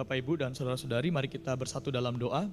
Bapak, Ibu, dan saudara-saudari, mari kita bersatu dalam doa.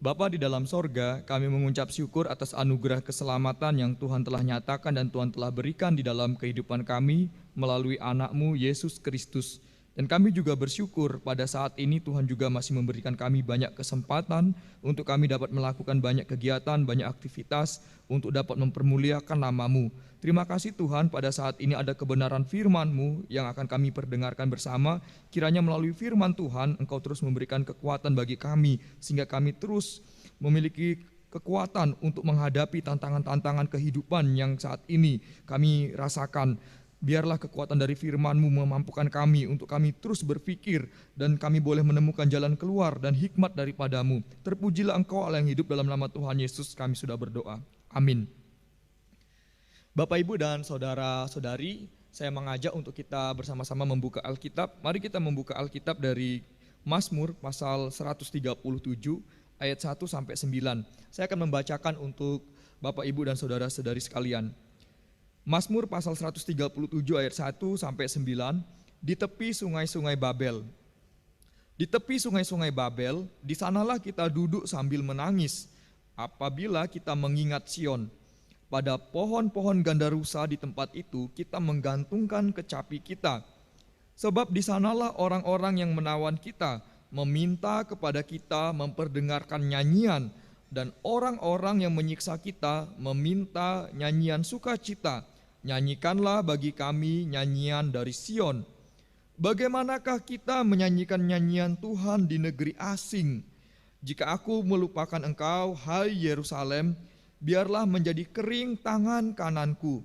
Bapa di dalam sorga, kami mengucap syukur atas anugerah keselamatan yang Tuhan telah nyatakan dan Tuhan telah berikan di dalam kehidupan kami melalui anak-Mu Yesus Kristus. Dan kami juga bersyukur pada saat ini Tuhan juga masih memberikan kami banyak kesempatan untuk kami dapat melakukan banyak kegiatan, banyak aktivitas untuk dapat mempermuliakan nama-Mu. Terima kasih Tuhan, pada saat ini ada kebenaran firman-Mu yang akan kami perdengarkan bersama. Kiranya melalui firman Tuhan Engkau terus memberikan kekuatan bagi kami sehingga kami terus memiliki kekuatan untuk menghadapi tantangan-tantangan kehidupan yang saat ini kami rasakan. Biarlah kekuatan dari firman-Mu memampukan kami untuk kami terus berpikir dan kami boleh menemukan jalan keluar dan hikmat daripada-Mu. Terpujilah Engkau Allah yang hidup, dalam nama Tuhan Yesus kami sudah berdoa. Amin. Bapak, Ibu, dan saudara-saudari, saya mengajak untuk kita bersama-sama membuka Alkitab. Mari kita membuka Alkitab dari Mazmur pasal 137 ayat 1 sampai 9. Saya akan membacakan untuk Bapak, Ibu, dan saudara-saudari sekalian. Mazmur pasal 137 ayat 1 sampai 9. Di tepi sungai-sungai Babel. Di tepi sungai-sungai Babel, di sanalah kita duduk sambil menangis apabila kita mengingat Sion. Pada pohon-pohon gandarusa di tempat itu kita menggantungkan kecapi kita. Sebab di sanalah orang-orang yang menawan kita meminta kepada kita memperdengarkan nyanyian, dan orang-orang yang menyiksa kita meminta nyanyian sukacita. Nyanyikanlah bagi kami nyanyian dari Sion. Bagaimanakah kita menyanyikan nyanyian Tuhan di negeri asing? Jika aku melupakan engkau, hai Yerusalem, biarlah menjadi kering tangan kananku.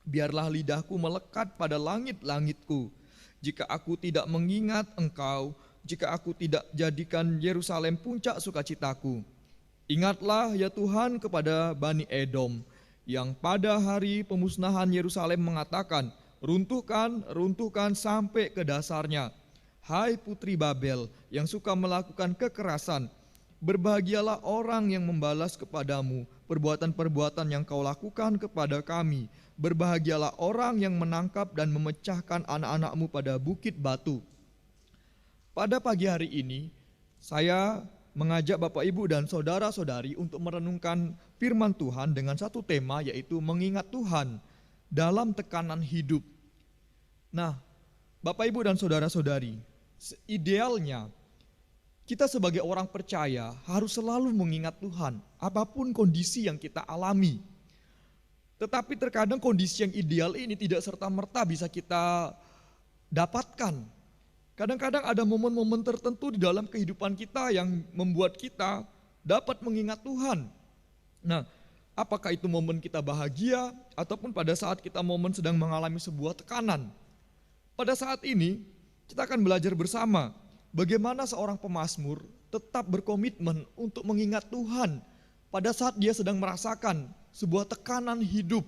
Biarlah lidahku melekat pada langit-langitku. Jika aku tidak mengingat engkau, jika aku tidak jadikan Yerusalem puncak sukacitaku. Ingatlah ya Tuhan kepada Bani Edom, yang pada hari pemusnahan Yerusalem mengatakan, runtuhkan, runtuhkan sampai ke dasarnya. Hai putri Babel yang suka melakukan kekerasan, berbahagialah orang yang membalas kepadamu perbuatan-perbuatan yang kau lakukan kepada kami. Berbahagialah orang yang menangkap dan memecahkan anak-anakmu pada bukit batu. Pada pagi hari ini, saya mengajak Bapak, Ibu, dan saudara-saudari untuk merenungkan firman Tuhan dengan satu tema, yaitu mengingat Tuhan dalam tekanan hidup. Nah, Bapak, Ibu, dan saudara-saudari, idealnya kita sebagai orang percaya harus selalu mengingat Tuhan, apapun kondisi yang kita alami. Tetapi terkadang kondisi yang ideal ini tidak serta-merta bisa kita dapatkan. Kadang-kadang ada momen-momen tertentu di dalam kehidupan kita yang membuat kita dapat mengingat Tuhan. Nah, apakah itu momen kita bahagia ataupun pada saat kita momen sedang mengalami sebuah tekanan. Pada saat ini kita akan belajar bersama bagaimana seorang pemazmur tetap berkomitmen untuk mengingat Tuhan pada saat dia sedang merasakan sebuah tekanan hidup.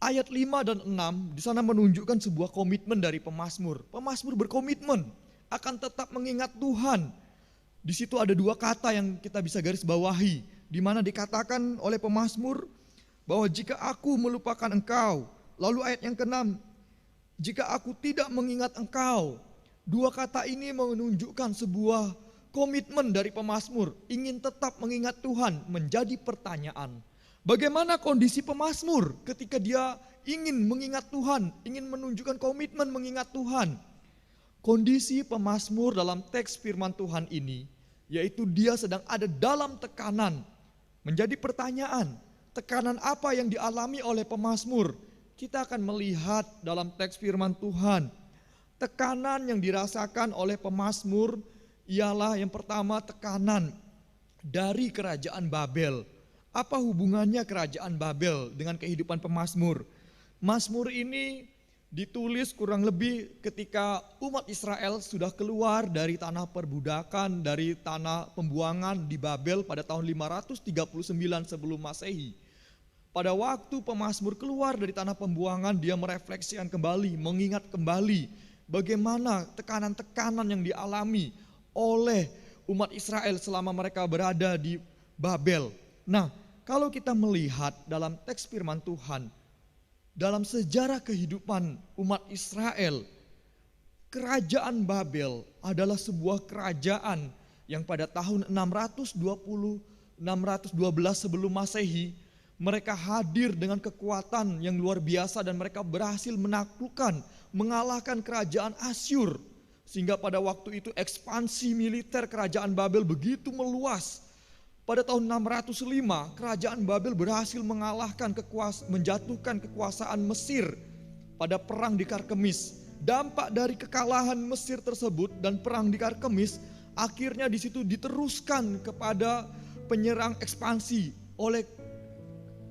Ayat 5 dan 6 di sana menunjukkan sebuah komitmen dari pemazmur. Pemazmur berkomitmen akan tetap mengingat Tuhan. Di situ ada dua kata yang kita bisa garis bawahi, di mana dikatakan oleh pemazmur bahwa jika aku melupakan engkau. Lalu ayat yang ke-6, jika aku tidak mengingat engkau. Dua kata ini menunjukkan sebuah komitmen dari pemazmur, ingin tetap mengingat Tuhan. Menjadi pertanyaan, bagaimana kondisi pemazmur ketika dia ingin mengingat Tuhan, ingin menunjukkan komitmen mengingat Tuhan? Kondisi pemazmur dalam teks firman Tuhan ini, yaitu dia sedang ada dalam tekanan. Menjadi pertanyaan, tekanan apa yang dialami oleh pemazmur? Kita akan melihat dalam teks firman Tuhan. Tekanan yang dirasakan oleh pemazmur ialah yang pertama, tekanan dari kerajaan Babel. Apa hubungannya kerajaan Babel dengan kehidupan pemazmur? Mazmur ini ditulis kurang lebih ketika umat Israel sudah keluar dari tanah perbudakan, dari tanah pembuangan di Babel pada tahun 539 sebelum Masehi. Pada waktu pemazmur keluar dari tanah pembuangan, dia merefleksikan kembali, mengingat kembali bagaimana tekanan-tekanan yang dialami oleh umat Israel selama mereka berada di Babel. Nah, kalau kita melihat dalam teks firman Tuhan, dalam sejarah kehidupan umat Israel, Kerajaan Babel adalah sebuah kerajaan yang pada tahun 612 sebelum Masehi mereka hadir dengan kekuatan yang luar biasa dan mereka berhasil menaklukkan, mengalahkan kerajaan Asyur. Sehingga pada waktu itu ekspansi militer kerajaan Babel begitu meluas. Pada tahun 605 kerajaan Babel berhasil menjatuhkan kekuasaan Mesir pada perang di Karkemis. Dampak dari kekalahan Mesir tersebut dan perang di Karkemis, akhirnya di situ diteruskan kepada penyerang ekspansi oleh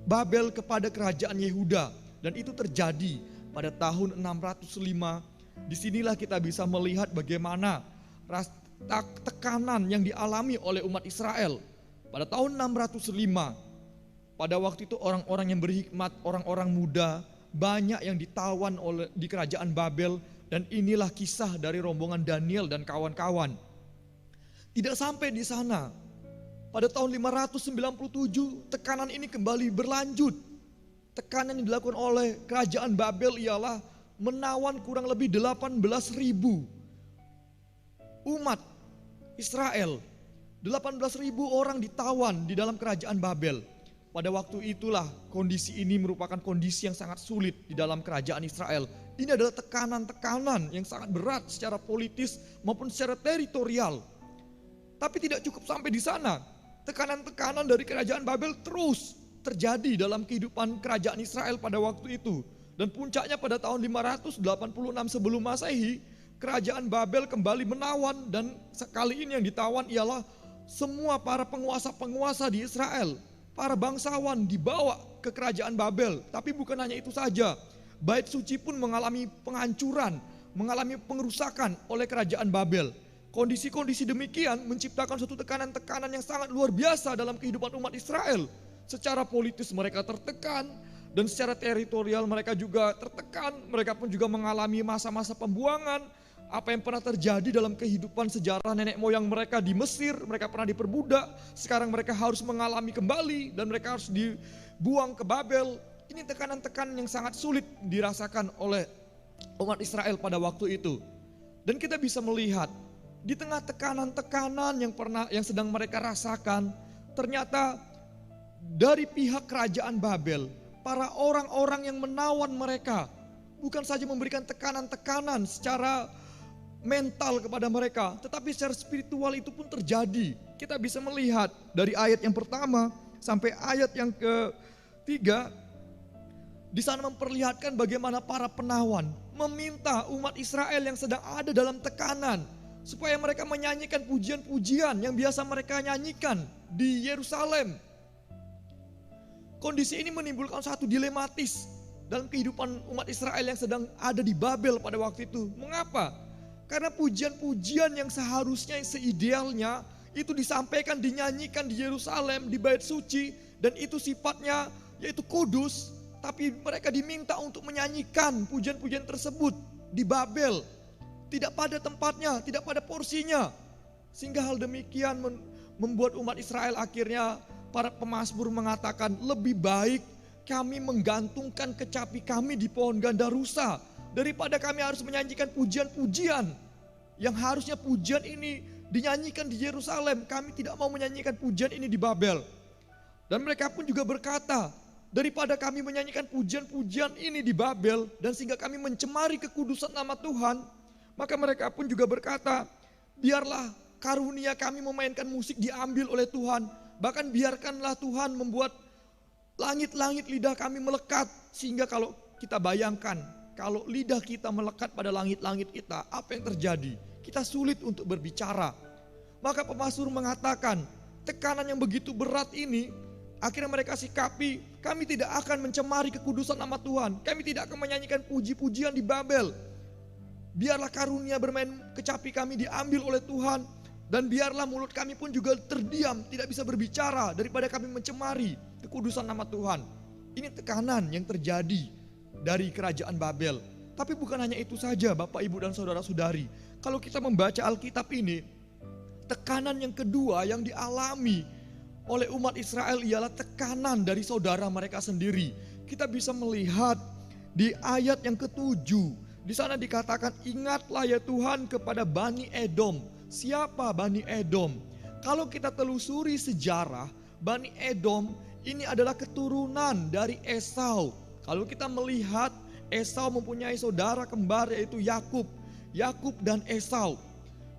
Babel kepada kerajaan Yehuda. Dan itu terjadi pada tahun 605. Disinilah kita bisa melihat bagaimana tekanan yang dialami oleh umat Israel. Pada tahun 605, pada waktu itu orang-orang yang berhikmat, orang-orang muda, banyak yang ditawan di kerajaan Babel, dan inilah kisah dari rombongan Daniel dan kawan-kawan. Tidak sampai di sana. Pada tahun 597 tekanan ini kembali berlanjut. Tekanan yang dilakukan oleh kerajaan Babel ialah menawan kurang lebih 18.000 umat Israel. 18.000 orang ditawan di dalam kerajaan Babel. Pada waktu itulah kondisi ini merupakan kondisi yang sangat sulit di dalam kerajaan Israel. Ini adalah tekanan-tekanan yang sangat berat secara politis maupun secara teritorial. Tapi tidak cukup sampai di sana. Tekanan-tekanan dari kerajaan Babel terus terjadi dalam kehidupan kerajaan Israel pada waktu itu. Dan puncaknya pada tahun 586 sebelum Masehi, kerajaan Babel kembali menawan, dan sekali ini yang ditawan ialah semua para penguasa-penguasa di Israel. Para bangsawan dibawa ke kerajaan Babel. Tapi bukan hanya itu saja. Bait suci pun mengalami penghancuran, mengalami pengerusakan oleh kerajaan Babel. Kondisi-kondisi demikian menciptakan suatu tekanan-tekanan yang sangat luar biasa dalam kehidupan umat Israel. Secara politis mereka tertekan, dan secara teritorial mereka juga tertekan. Mereka pun juga mengalami masa-masa pembuangan. Apa yang pernah terjadi dalam kehidupan sejarah nenek moyang mereka di Mesir, mereka pernah diperbudak, sekarang mereka harus mengalami kembali dan mereka harus dibuang ke Babel. Ini tekanan-tekanan yang sangat sulit dirasakan oleh umat Israel pada waktu itu. Dan kita bisa melihat di tengah tekanan-tekanan yang sedang mereka rasakan, ternyata dari pihak kerajaan Babel, para orang-orang yang menawan mereka bukan saja memberikan tekanan-tekanan secara mental kepada mereka, tetapi secara spiritual itu pun terjadi. Kita bisa melihat dari ayat yang pertama sampai ayat yang ketiga, di sana memperlihatkan bagaimana para penawan meminta umat Israel yang sedang ada dalam tekanan supaya mereka menyanyikan pujian-pujian yang biasa mereka nyanyikan di Yerusalem. Kondisi ini menimbulkan satu dilematis dalam kehidupan umat Israel yang sedang ada di Babel pada waktu itu. Mengapa? Karena pujian-pujian yang seharusnya seidealnya itu disampaikan, dinyanyikan di Yerusalem, di bait suci, dan itu sifatnya yaitu kudus, tapi mereka diminta untuk menyanyikan pujian-pujian tersebut di Babel. Tidak pada tempatnya, tidak pada porsinya. Sehingga hal demikian membuat umat Israel akhirnya para pemazmur mengatakan, lebih baik kami menggantungkan kecapi kami di pohon gandarusa daripada kami harus menyanyikan pujian-pujian yang harusnya pujian ini dinyanyikan di Yerusalem. Kami tidak mau menyanyikan pujian ini di Babel. Dan mereka pun juga berkata, daripada kami menyanyikan pujian-pujian ini di Babel dan sehingga kami mencemari kekudusan nama Tuhan, maka mereka pun juga berkata, biarlah karunia kami memainkan musik diambil oleh Tuhan. Bahkan biarkanlah Tuhan membuat langit-langit lidah kami melekat, sehingga kalau kita bayangkan, kalau lidah kita melekat pada langit-langit kita, apa yang terjadi? Kita sulit untuk berbicara. Maka pemazmur mengatakan, tekanan yang begitu berat ini, akhirnya mereka sikapi, kami tidak akan mencemari kekudusan nama Tuhan. Kami tidak akan menyanyikan puji-pujian di Babel. Biarlah karunia bermain kecapi kami diambil oleh Tuhan. Dan biarlah mulut kami pun juga terdiam, tidak bisa berbicara daripada kami mencemari kekudusan nama Tuhan. Ini tekanan yang terjadi dari kerajaan Babel. Tapi bukan hanya itu saja Bapak, Ibu, dan saudara-saudari. Kalau kita membaca Alkitab ini, tekanan yang kedua yang dialami oleh umat Israel ialah tekanan dari saudara mereka sendiri. Kita bisa melihat di ayat yang ke-7 Di sana dikatakan, ingatlah ya Tuhan kepada Bani Edom. Siapa Bani Edom? Kalau kita telusuri sejarah, Bani Edom ini adalah keturunan dari Esau. Kalau kita melihat, Esau mempunyai saudara kembar yaitu Yakub. Yakub dan Esau.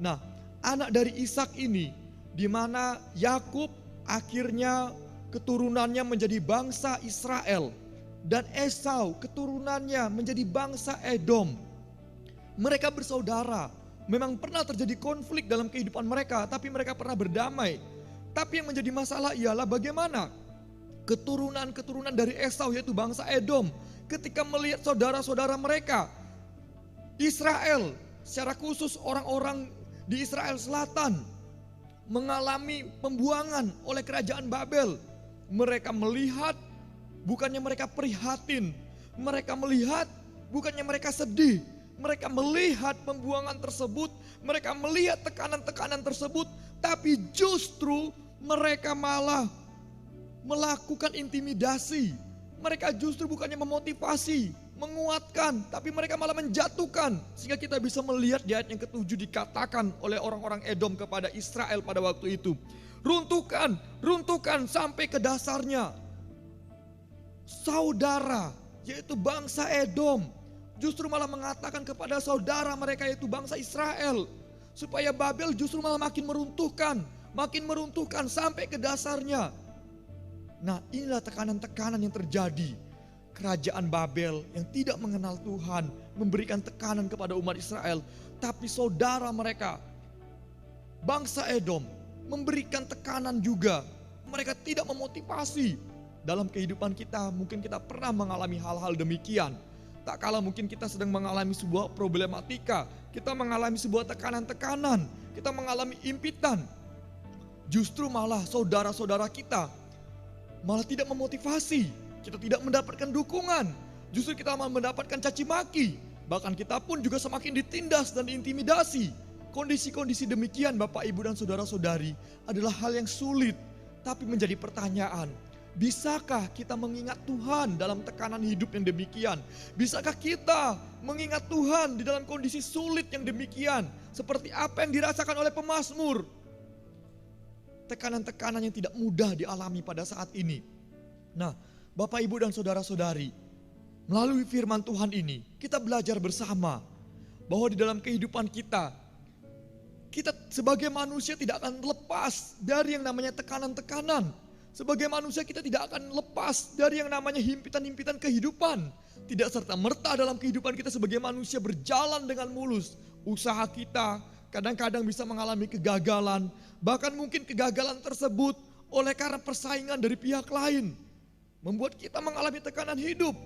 Nah, anak dari Ishak ini, di mana Yakub akhirnya keturunannya menjadi bangsa Israel. Dan Esau keturunannya menjadi bangsa Edom. Mereka bersaudara. Memang pernah terjadi konflik dalam kehidupan mereka, tapi mereka pernah berdamai. Tapi yang menjadi masalah ialah bagaimana keturunan-keturunan dari Esau yaitu bangsa Edom ketika melihat saudara-saudara mereka Israel, secara khusus orang-orang di Israel Selatan mengalami pembuangan oleh kerajaan Babel. Mereka melihat, bukannya mereka prihatin, mereka melihat, bukannya mereka sedih, mereka melihat pembuangan tersebut, mereka melihat tekanan-tekanan tersebut, tapi justru mereka malah melakukan intimidasi. Mereka justru bukannya memotivasi, menguatkan, tapi mereka malah menjatuhkan. Sehingga kita bisa melihat di ayat yang ke-7 dikatakan oleh orang-orang Edom kepada Israel pada waktu itu, runtuhkan, runtuhkan sampai ke dasarnya. Saudara, yaitu bangsa Edom, justru malah mengatakan kepada saudara mereka yaitu bangsa Israel, supaya Babel justru malah makin meruntuhkan sampai ke dasarnya. Nah, inilah tekanan-tekanan yang terjadi. Kerajaan Babel yang tidak mengenal Tuhan memberikan tekanan kepada umat Israel, tapi saudara mereka, bangsa Edom, memberikan tekanan juga. Mereka tidak memotivasi. Dalam kehidupan kita, mungkin kita pernah mengalami hal-hal demikian. Tak kalah mungkin kita sedang mengalami sebuah problematika, kita mengalami sebuah tekanan-tekanan, kita mengalami impitan. Justru malah saudara-saudara kita malah tidak memotivasi, kita tidak mendapatkan dukungan, justru kita malah mendapatkan caci maki. Bahkan kita pun juga semakin ditindas dan diintimidasi. Kondisi-kondisi demikian Bapak, Ibu dan saudara-saudari adalah hal yang sulit. Tapi menjadi pertanyaan, bisakah kita mengingat Tuhan dalam tekanan hidup yang demikian? Bisakah kita mengingat Tuhan di dalam kondisi sulit yang demikian? Seperti apa yang dirasakan oleh pemazmur. Tekanan-tekanan yang tidak mudah dialami pada saat ini. Nah, Bapak, Ibu dan saudara-saudari, melalui firman Tuhan ini, kita belajar bersama bahwa di dalam kehidupan kita sebagai manusia tidak akan lepas dari yang namanya tekanan-tekanan. Sebagai manusia kita tidak akan lepas dari yang namanya himpitan-himpitan kehidupan. Tidak serta-merta dalam kehidupan kita sebagai manusia berjalan dengan mulus. Usaha kita kadang-kadang bisa mengalami kegagalan. Bahkan mungkin kegagalan tersebut oleh karena persaingan dari pihak lain membuat kita mengalami tekanan hidup.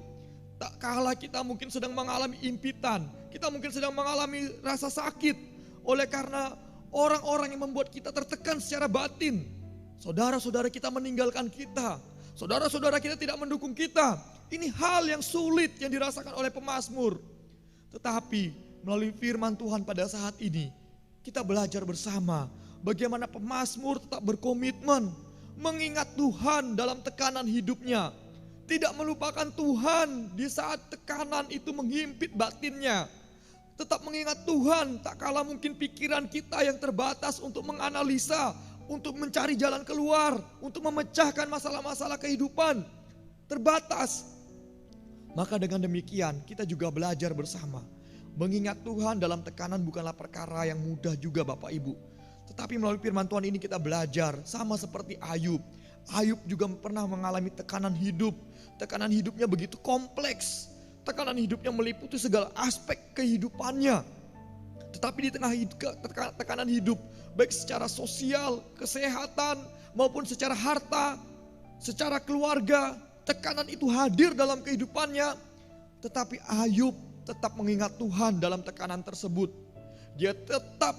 Tak kalah kita mungkin sedang mengalami impitan, kita mungkin sedang mengalami rasa sakit oleh karena orang-orang yang membuat kita tertekan secara batin. Saudara-saudara kita meninggalkan kita, saudara-saudara kita tidak mendukung kita. Ini hal yang sulit yang dirasakan oleh pemazmur. Tetapi melalui firman Tuhan pada saat ini, kita belajar bersama bagaimana pemazmur tetap berkomitmen mengingat Tuhan dalam tekanan hidupnya. Tidak melupakan Tuhan di saat tekanan itu menghimpit batinnya. Tetap mengingat Tuhan tak kala mungkin pikiran kita yang terbatas untuk menganalisa, untuk mencari jalan keluar, untuk memecahkan masalah-masalah kehidupan terbatas. Maka dengan demikian kita juga belajar bersama. Mengingat Tuhan dalam tekanan bukanlah perkara yang mudah juga Bapak Ibu. Tetapi melalui firman Tuhan ini kita belajar sama seperti Ayub. Ayub juga pernah mengalami tekanan hidup. Tekanan hidupnya begitu kompleks. Tekanan hidupnya meliputi segala aspek kehidupannya. Tetapi di tengah tekanan hidup, baik secara sosial, kesehatan, maupun secara harta, secara keluarga, tekanan itu hadir dalam kehidupannya. Tetapi Ayub tetap mengingat Tuhan dalam tekanan tersebut. Dia tetap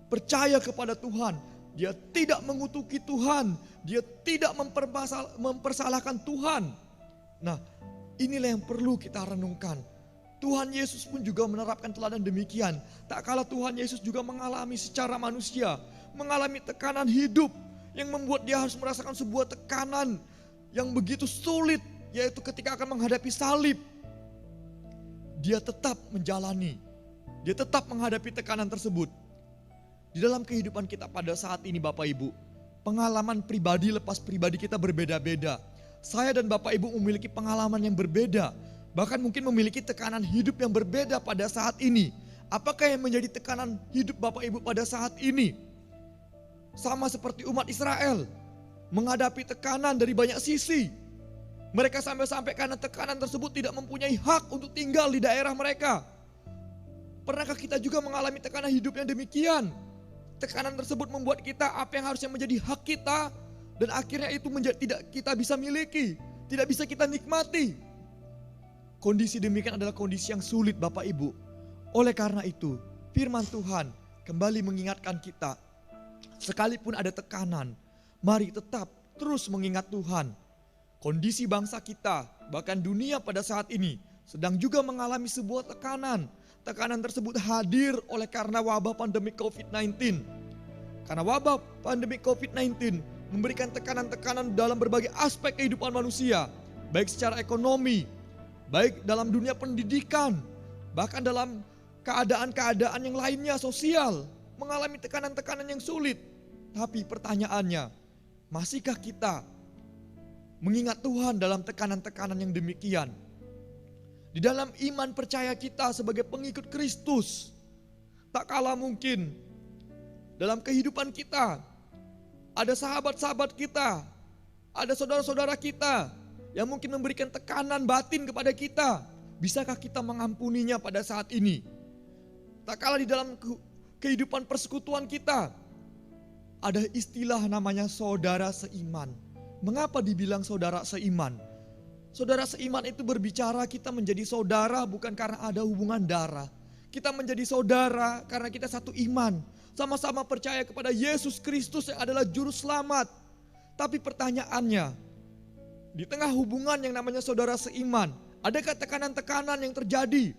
percaya kepada Tuhan. Dia tidak mengutuki Tuhan. Dia tidak mempersalahkan Tuhan. Nah, inilah yang perlu kita renungkan. Tuhan Yesus pun juga menerapkan teladan demikian. Tak kalah Tuhan Yesus juga mengalami secara manusia, mengalami tekanan hidup yang membuat dia harus merasakan sebuah tekanan yang begitu sulit, yaitu ketika akan menghadapi salib. dia tetap menjalani, dia tetap menghadapi tekanan tersebut. Di dalam kehidupan kita pada saat ini Bapak Ibu, pengalaman pribadi lepas pribadi kita berbeda-beda. Saya dan Bapak Ibu memiliki pengalaman yang berbeda, bahkan mungkin memiliki tekanan hidup yang berbeda pada saat ini. Apakah yang menjadi tekanan hidup Bapak Ibu pada saat ini? Sama seperti umat Israel, menghadapi tekanan dari banyak sisi. Mereka sampai-sampai karena tekanan tersebut tidak mempunyai hak untuk tinggal di daerah mereka. Pernahkah kita juga mengalami tekanan hidup yang demikian? Tekanan tersebut membuat kita apa yang harusnya menjadi hak kita, dan akhirnya itu tidak kita bisa miliki, tidak bisa kita nikmati. Kondisi demikian adalah kondisi yang sulit Bapak Ibu. Oleh karena itu, firman Tuhan kembali mengingatkan kita, sekalipun ada tekanan, mari tetap terus mengingat Tuhan. Kondisi bangsa kita, bahkan dunia pada saat ini sedang juga mengalami sebuah tekanan. Tekanan tersebut hadir oleh karena wabah pandemi COVID-19. Karena wabah pandemi COVID-19 memberikan tekanan-tekanan dalam berbagai aspek kehidupan manusia, baik secara ekonomi, baik dalam dunia pendidikan, bahkan dalam keadaan-keadaan yang lainnya sosial, mengalami tekanan-tekanan yang sulit. Tapi pertanyaannya, masihkah kita mengingat Tuhan dalam tekanan-tekanan yang demikian? Di dalam iman percaya kita sebagai pengikut Kristus, tak kalah mungkin dalam kehidupan kita ada sahabat-sahabat kita, ada saudara-saudara kita yang mungkin memberikan tekanan batin kepada kita. Bisakah kita mengampuninya pada saat ini? Tak kalah di dalam kehidupan persekutuan kita ada istilah namanya saudara seiman. Mengapa dibilang saudara seiman? Saudara seiman itu berbicara kita menjadi saudara bukan karena ada hubungan darah. Kita menjadi saudara karena kita satu iman. Sama-sama percaya kepada Yesus Kristus yang adalah juru selamat. Tapi pertanyaannya, di tengah hubungan yang namanya saudara seiman, adakah tekanan-tekanan yang terjadi?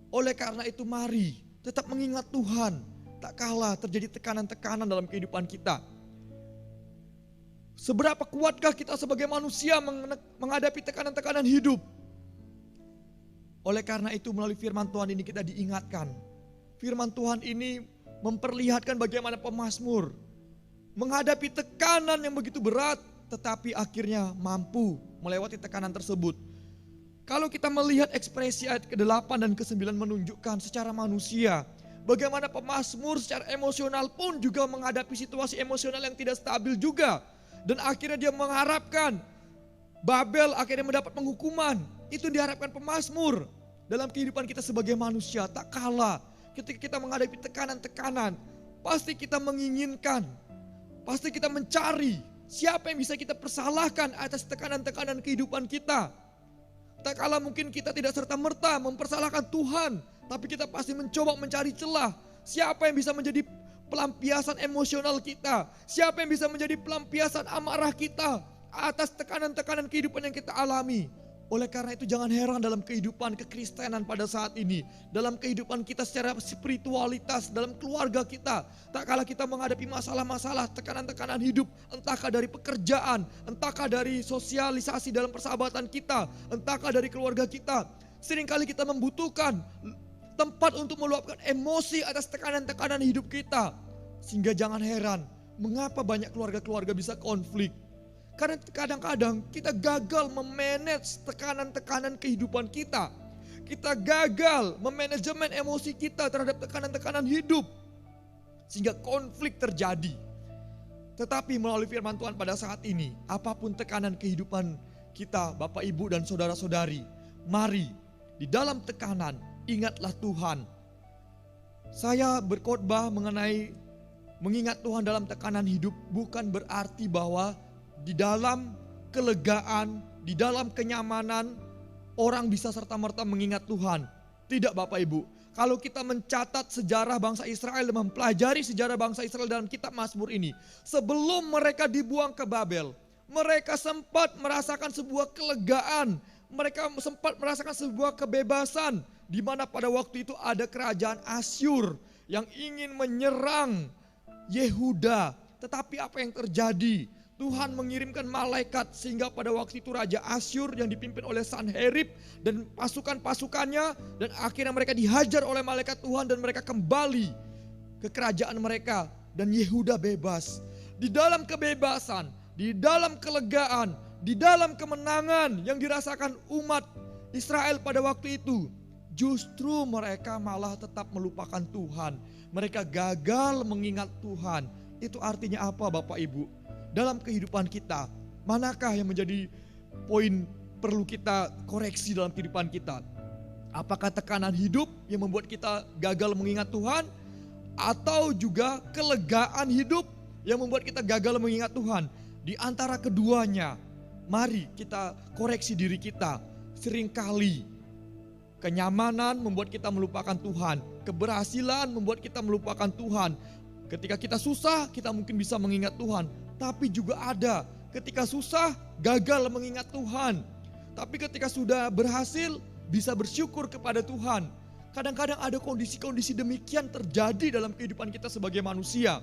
Oleh karena itu mari tetap mengingat Tuhan. Tak kalah terjadi tekanan-tekanan dalam kehidupan kita. Seberapa kuatkah kita sebagai manusia menghadapi tekanan-tekanan hidup? Oleh karena itu melalui firman Tuhan ini kita diingatkan. Firman Tuhan ini memperlihatkan bagaimana pemazmur menghadapi tekanan yang begitu berat, tetapi akhirnya mampu melewati tekanan tersebut. Kalau kita melihat ekspresi ayat ke-8 dan ke-9 menunjukkan secara manusia, bagaimana pemazmur secara emosional pun juga menghadapi situasi emosional yang tidak stabil juga. Dan akhirnya dia mengharapkan Babel akhirnya mendapat penghukuman. Itu diharapkan pemazmur dalam kehidupan kita sebagai manusia. Tak kalah ketika kita menghadapi tekanan-tekanan, pasti kita menginginkan, pasti kita mencari siapa yang bisa kita persalahkan atas tekanan-tekanan kehidupan kita. Tak kalah mungkin kita tidak serta-merta mempersalahkan Tuhan, tapi kita pasti mencoba mencari celah. Siapa yang bisa menjadi pelampiasan emosional kita? Siapa yang bisa menjadi pelampiasan amarah kita atas tekanan-tekanan kehidupan yang kita alami? Oleh karena itu jangan heran dalam kehidupan kekristenan pada saat ini, dalam kehidupan kita secara spiritualitas, dalam keluarga kita, tak kalah kita menghadapi masalah-masalah, tekanan-tekanan hidup, entahkah dari pekerjaan, entahkah dari sosialisasi dalam persahabatan kita, entahkah dari keluarga kita. Seringkali kita membutuhkan tempat untuk meluapkan emosi atas tekanan-tekanan hidup kita. Sehingga jangan heran mengapa banyak keluarga-keluarga bisa konflik. Karena kadang-kadang kita gagal memanage tekanan-tekanan kehidupan kita. Kita gagal memanajemen emosi kita terhadap tekanan-tekanan hidup. Sehingga konflik terjadi. Tetapi melalui firman Tuhan pada saat ini, apapun tekanan kehidupan kita, Bapak, Ibu, dan saudara-saudari, mari di dalam tekanan ingatlah Tuhan. Saya berkhotbah mengenai mengingat Tuhan dalam tekanan hidup bukan berarti bahwa di dalam kelegaan, di dalam kenyamanan orang bisa serta-merta mengingat Tuhan. Tidak Bapak Ibu. Kalau kita mencatat sejarah bangsa Israel dan mempelajari sejarah bangsa Israel dalam kitab Mazmur ini, sebelum mereka dibuang ke Babel, mereka sempat merasakan sebuah kelegaan, mereka sempat merasakan sebuah kebebasan, di mana pada waktu itu ada kerajaan Asyur yang ingin menyerang Yehuda. Tetapi apa yang terjadi? Tuhan mengirimkan malaikat sehingga pada waktu itu Raja Asyur yang dipimpin oleh Sanherib dan pasukan-pasukannya, dan akhirnya mereka dihajar oleh malaikat Tuhan dan mereka kembali ke kerajaan mereka dan Yehuda bebas. Di dalam kebebasan, di dalam kelegaan, di dalam kemenangan yang dirasakan umat Israel pada waktu itu, justru mereka malah tetap melupakan Tuhan. Mereka gagal mengingat Tuhan. Itu artinya apa Bapak Ibu? Dalam kehidupan kita, manakah yang menjadi poin perlu kita koreksi dalam kehidupan kita? Apakah tekanan hidup yang membuat kita gagal mengingat Tuhan? Atau juga kelegaan hidup yang membuat kita gagal mengingat Tuhan? Di antara keduanya, mari kita koreksi diri kita. Seringkali kenyamanan membuat kita melupakan Tuhan. Keberhasilan membuat kita melupakan Tuhan. Ketika kita susah, kita mungkin bisa mengingat Tuhan. Tapi juga ada ketika susah, gagal mengingat Tuhan. Tapi ketika sudah berhasil, bisa bersyukur kepada Tuhan. Kadang-kadang ada kondisi-kondisi demikian terjadi dalam kehidupan kita sebagai manusia.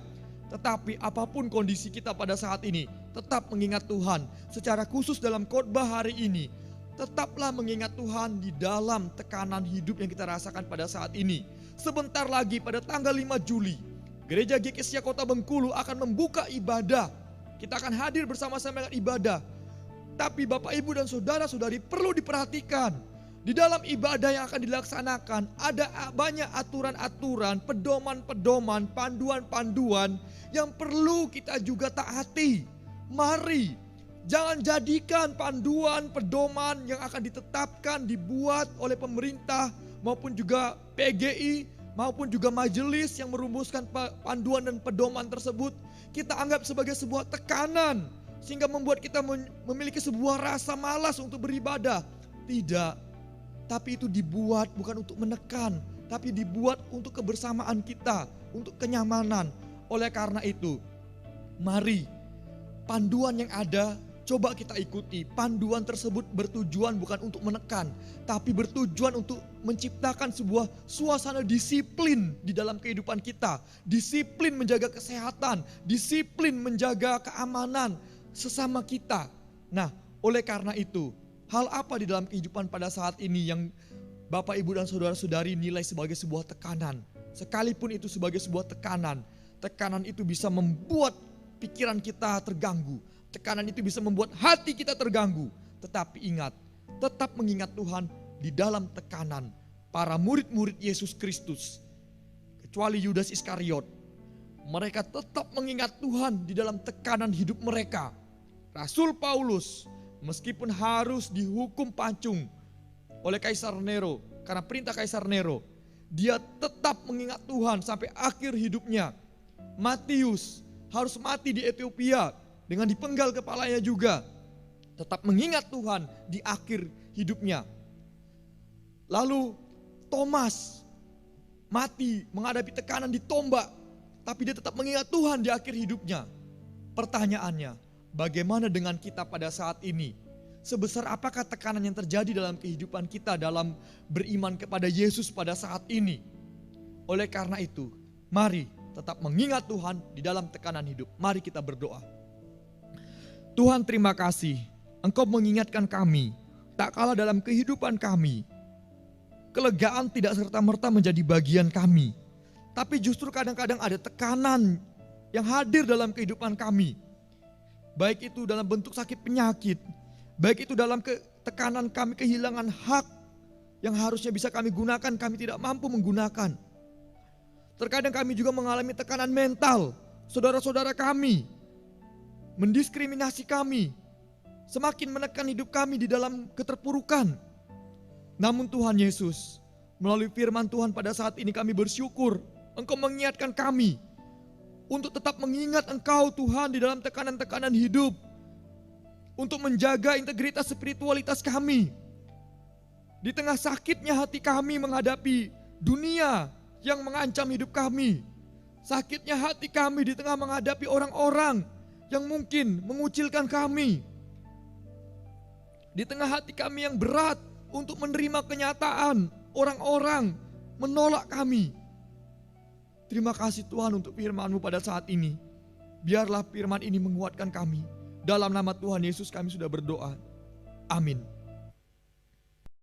Tetapi apapun kondisi kita pada saat ini, tetap mengingat Tuhan. Secara khusus dalam khotbah hari ini, tetaplah mengingat Tuhan di dalam tekanan hidup yang kita rasakan pada saat ini. Sebentar lagi pada tanggal 5 Juli, Gereja GKSIA Kota Bengkulu akan membuka ibadah. Kita akan hadir bersama-sama dengan ibadah. Tapi Bapak, Ibu, dan Saudara-saudari perlu diperhatikan. Di dalam ibadah yang akan dilaksanakan ada banyak aturan-aturan, pedoman-pedoman, panduan-panduan yang perlu kita juga taati. Mari, jangan jadikan panduan, pedoman yang akan ditetapkan, dibuat oleh pemerintah maupun juga PGI maupun juga majelis yang merumuskan panduan dan pedoman tersebut, kita anggap sebagai sebuah tekanan sehingga membuat kita memiliki sebuah rasa malas untuk beribadah. Tidak, tapi itu dibuat bukan untuk menekan, tapi dibuat untuk kebersamaan kita, untuk kenyamanan. Oleh karena itu, mari panduan yang ada coba kita ikuti. Panduan tersebut bertujuan bukan untuk menekan, tapi bertujuan untuk menciptakan sebuah suasana disiplin di dalam kehidupan kita. Disiplin menjaga kesehatan, disiplin menjaga keamanan sesama kita. Nah, oleh karena itu, hal apa di dalam kehidupan pada saat ini yang Bapak, Ibu, dan Saudara-saudari nilai sebagai sebuah tekanan? Sekalipun itu sebagai sebuah tekanan, tekanan itu bisa membuat pikiran kita terganggu. Tekanan itu bisa membuat hati kita terganggu. Tetapi ingat, tetap mengingat Tuhan di dalam tekanan. Para murid-murid Yesus Kristus, kecuali Yudas Iskariot, mereka tetap mengingat Tuhan di dalam tekanan hidup mereka. Rasul Paulus, meskipun harus dihukum pancung oleh Kaisar Nero, karena perintah Kaisar Nero, dia tetap mengingat Tuhan sampai akhir hidupnya. Matius harus mati di Ethiopia dengan dipenggal kepalanya juga, tetap mengingat Tuhan di akhir hidupnya. Lalu Thomas mati menghadapi tekanan ditombak, tapi dia tetap mengingat Tuhan di akhir hidupnya. Pertanyaannya, bagaimana dengan kita pada saat ini? Sebesar apakah tekanan yang terjadi dalam kehidupan kita dalam beriman kepada Yesus pada saat ini? Oleh karena itu, mari tetap mengingat Tuhan di dalam tekanan hidup. Mari kita berdoa. Tuhan, terima kasih, Engkau mengingatkan kami, tak kalah dalam kehidupan kami, kelegaan tidak serta-merta menjadi bagian kami. Tapi justru kadang-kadang ada tekanan yang hadir dalam kehidupan kami. Baik itu dalam bentuk sakit penyakit, baik itu dalam tekanan kami kehilangan hak yang harusnya bisa kami gunakan, kami tidak mampu menggunakan. Terkadang kami juga mengalami tekanan mental, saudara-saudara kami mendiskriminasi kami, semakin menekan hidup kami di dalam keterpurukan. Namun Tuhan Yesus, melalui firman Tuhan pada saat ini kami bersyukur Engkau mengingatkan kami untuk tetap mengingat Engkau Tuhan di dalam tekanan-tekanan hidup, untuk menjaga integritas spiritualitas kami. Di tengah sakitnya hati kami menghadapi dunia yang mengancam hidup kami, sakitnya hati kami di tengah menghadapi orang-orang yang mungkin mengucilkan kami, di tengah hati kami yang berat untuk menerima kenyataan orang-orang menolak kami. Terima kasih Tuhan untuk firman-Mu pada saat ini. Biarlah firman ini menguatkan kami. Dalam nama Tuhan Yesus kami sudah berdoa. Amin.